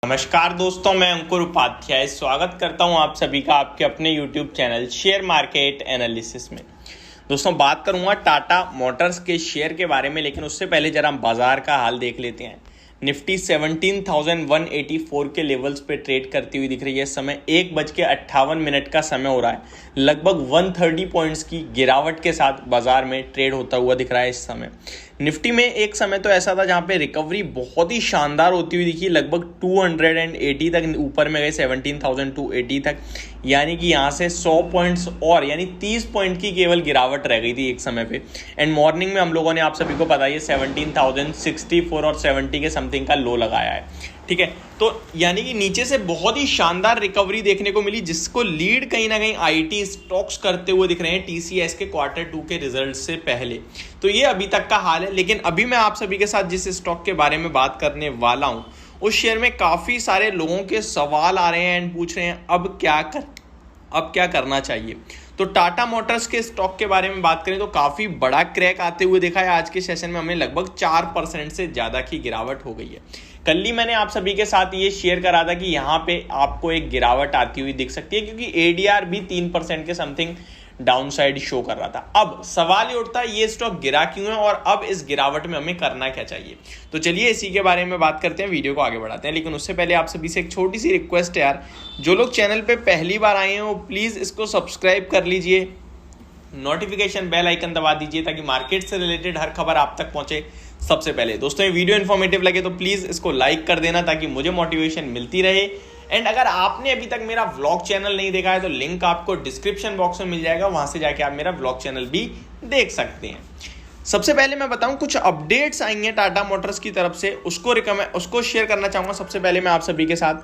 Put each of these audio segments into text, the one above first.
नमस्कार दोस्तों, मैं अंकुर उपाध्याय स्वागत करता हूं आप सभी का आपके अपने YouTube channel share market analysis में। दोस्तों, बात करूंगा टाटा मोटर्स के शेयर के बारे में, लेकिन उससे पहले जरा हम बाजार का हाल देख लेते हैं। निफ्टी 17,184 के लेवल्स पे ट्रेड करती हुई दिख रही है। समय 1:58 का समय हो रहा है। लगभग 130 पॉइंट्स की गिरावट के साथ बाजार में ट्रेड होता हुआ दिख रहा है इस समय। निफ्टी में एक समय तो ऐसा था जहां पे रिकवरी बहुत ही शानदार होती हुई दिखी, लगभग 280 तक ऊपर में गए, 17,280 तक, यानी कि यहां से 100 पॉइंट्स और यानी 30 पॉइंट की केवल गिरावट रह गई थी एक समय पे। एंड मॉर्निंग में हम लोगों ने, आप सभी को पता है, 17,064 और 70 के समथिंग का लो लगाया है। ठीक है, तो यानी कि नीचे से बहुत ही शानदार रिकवरी देखने को मिली, जिसको लीड कहीं ना कहीं आईटी स्टॉक्स करते हुए दिख रहे हैं टीसीएस के Q2 के रिजल्ट से पहले। तो ये अभी तक का हाल है। लेकिन अभी मैं आप सभी के साथ जिस स्टॉक के बारे में बात करने वाला हूं, उस शेयर में काफी सारे लोगों के सवाल आ रहे हैं एंड पूछ रहे हैं अब क्या करना चाहिए। तो टाटा मोटर्स के स्टॉक के बारे में बात करें तो काफी बड़ा क्रैक आते हुए देखा है। आज के सेशन में हमें लगभग 4% से ज्यादा की गिरावट हो गई है। कल ही मैंने आप सभी के साथ ये शेयर करा था कि यहाँ पे आपको एक गिरावट आती हुई दिख सकती है, क्योंकि एडीआर भी 3% के समथिंग डाउन साइड शो कर रहा था। अब सवाल ये उठता है, ये स्टॉक गिरा क्यों है और अब इस गिरावट में हमें करना क्या चाहिए। तो चलिए इसी के बारे में बात करते हैं, वीडियो को आगे बढ़ाते हैं। लेकिन उससे पहले आप सभी से एक छोटी सी रिक्वेस्ट है यार, जो लोग चैनल पे पहली बार आए हैं वो प्लीज इसको सब्सक्राइब कर लीजिए, नोटिफिकेशन बेल आइकन दबा दीजिए ताकि मार्केट से रिलेटेड हर खबर आप तक पहुंचे सबसे पहले। दोस्तों, ये वीडियो इन्फॉर्मेटिव लगे तो प्लीज इसको लाइक कर देना ताकि मुझे मोटिवेशन मिलती रहे। एंड अगर आपने अभी तक मेरा व्लॉग चैनल नहीं देखा है तो लिंक आपको डिस्क्रिप्शन बॉक्स में मिल जाएगा, वहां से जाके आप मेरा व्लॉग चैनल भी देख सकते हैं। सबसे पहले मैं बताऊं, कुछ अपडेट्स आई हैं टाटा मोटर्स की तरफ से, उसको शेयर करना चाहूंगा सबसे पहले मैं आप सभी के साथ।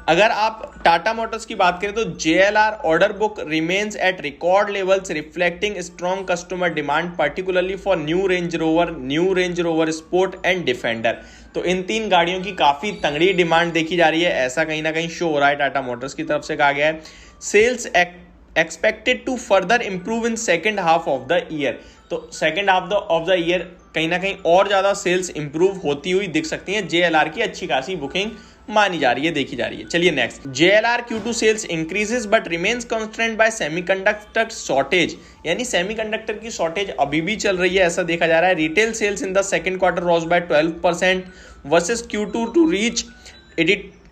अगर आप टाटा मोटर्स की बात करें तो JLR order book remains at record levels reflecting strong customer demand particularly for new range rover sport and defender. तो इन तीन गाड़ियों की काफी तगड़ी डिमांड देखी जा रही है, ऐसा कहीं ना कहीं शो हो रहा है। टाटा मोटर्स की तरफ से कहा गया है sales expected to further improve in second half of the year. तो second half of the year कहीं ना कहीं और ज्यादा सेल्स इंप्रूव होती हुई दिख सकती है। JLR की अच्छी खासी बुकिंग मानी जा रही है, देखी जा रही है। चलिए next, JLR Q2 sales increases but remains constraint by semiconductor shortage, यानी सेमीकंडक्टर की शॉर्टेज अभी भी चल रही है, ऐसा देखा जा रहा है। Retail sales in the second quarter rose by 12% versus Q2 to reach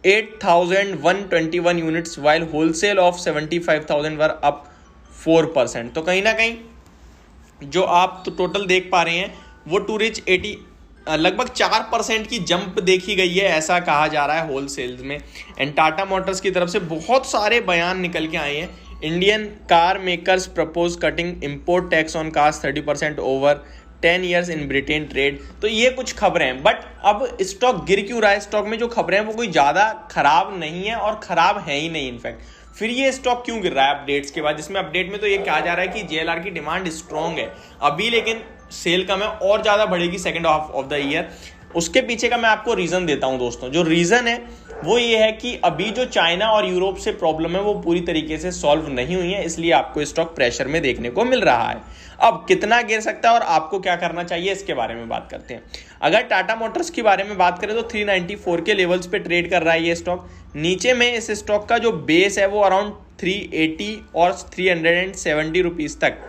8,121 units while wholesale of 75,000 were up 4%। तो कहीं ना कहीं जो आप तो टोटल देख पा रहे हैं वो टू रिच 80 लगभग 4% की जंप देखी गई है, ऐसा कहा जा रहा है होलसेल्स में। एंड टाटा मोटर्स की तरफ से बहुत सारे बयान निकल के आए हैं। Indian car makers propose cutting import tax on cars 30% over 10 years in Britain trade. तो ये कुछ खबरें हैं, बट अब स्टॉक गिर क्यों रहा है। स्टॉक में जो खबरें हैं वो कोई ज्यादा खराब नहीं है और खराब है ही नहीं इनफैक्ट। फिर ये स्टॉक क्यों गिर रहा है अपडेट्स के बाद, जिसमें अपडेट में तो ये कहा जा रहा है कि JLR की डिमांड स्ट्रॉन्ग है अभी, लेकिन सेल कम है और ज्यादा बढ़ेगी second half of the year. उसके पीछे का मैं आपको रीजन देता हूं दोस्तों। जो रीजन है वो ये है कि अभी जो चाइना और यूरोप से प्रॉब्लम है वो पूरी तरीके से सॉल्व नहीं हुई है, इसलिए आपको स्टॉक प्रेशर में देखने को मिल रहा है। अब कितना गिर सकता है और आपको क्या करना चाहिए इसके बारे में बात करते हैं। अगर टाटा मोटर्स के बारे में बात करें तो 394 के लेवल्स पे ट्रेड कर रहा है ये स्टॉक। नीचे में इस स्टॉक का जो बेस है वो अराउंड 380 और 370 रुपीज तक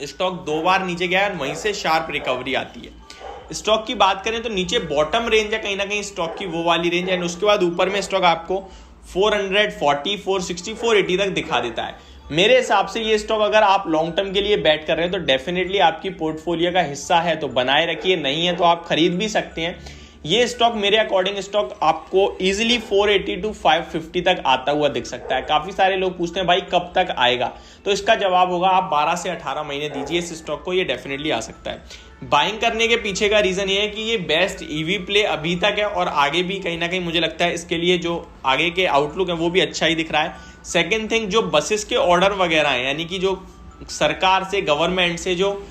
स्टॉक 2 बार नीचे गया है, वहीं से शार्प रिकवरी आती है। स्टॉक की बात करें तो नीचे बॉटम रेंज है कहीं ना कहीं स्टॉक की, वो वाली रेंज है। उसके बाद ऊपर में स्टॉक आपको 440, 460, 480 तक दिखा देता है। मेरे हिसाब से ये स्टॉक अगर आप लॉन्ग टर्म के लिए बैट कर रहे हैं तो डेफिनेटली आपकी पोर्टफोलियो का हिस्सा है तो बनाए रखिए, नहीं है तो आप खरीद भी सकते हैं। ये स्टॉक मेरे अकॉर्डिंग स्टॉक आपको इजीली 480 टू 550 तक आता हुआ दिख सकता है। काफी सारे लोग पूछते हैं भाई कब तक आएगा, तो इसका जवाब होगा आप 12 से 18 महीने दीजिए इस स्टॉक को, ये डेफिनेटली आ सकता है। बाइंग करने के पीछे का रीजन ये है कि ये बेस्ट ईवी प्ले अभी तक है और आगे भी कहीं ना कहीं मुझे लगता है इसके लिए जो आगे के आउटलुक है वो भी अच्छा ही दिख रहा है। सेकेंड थिंग, जो बसेस के ऑर्डर वगैरह हैं, यानी कि जो सरकार से गवर्नमेंट से जो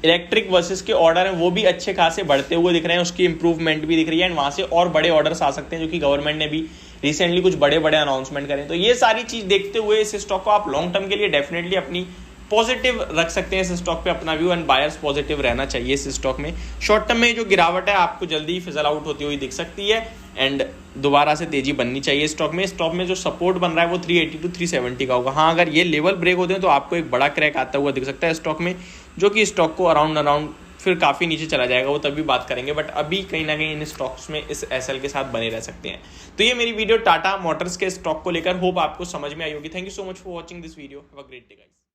इलेक्ट्रिक बसेस के ऑर्डर हैं वो भी अच्छे खासे बढ़ते हुए दिख रहे हैं, उसकी इंप्रूवमेंट भी दिख रही है। एंड वहां से और बड़े ऑर्डर्स आ सकते हैं, जो कि गवर्नमेंट ने भी रिसेंटली कुछ बड़े बड़े अनाउंसमेंट करें। तो ये सारी चीज देखते हुए इस स्टॉक को आप लॉन्ग टर्म के लिए डेफिनेटली अपनी पॉजिटिव रख सकते हैं इस स्टॉक पे अपना व्यू, एंड बायर्स पॉजिटिव रहना चाहिए इस स्टॉक में। शॉर्ट टर्म में जो गिरावट है आपको जल्दी फिजल आउट होती हुई दिख सकती है, एंड दोबारा से तेजी बननी चाहिए स्टॉक में जो सपोर्ट बन रहा है वो 380 to 370 का होगा। हाँ, अगर ये लेवल ब्रेक होते हैं तो आपको एक बड़ा क्रैक आता हुआ दिख सकता है स्टॉक में, जो कि स्टॉक को अराउंड फिर काफ़ी नीचे चला जाएगा, वो तभी बात करेंगे। बट अभी कहीं ना कहीं इन स्टॉक्स में इस एसएल के साथ बने रह सकते हैं। तो ये मेरी वीडियो टाटा मोटर्स के स्टॉक को लेकर, होप आपको समझ में आई होगी। Thank you so much for watching this video. Have a great day guys.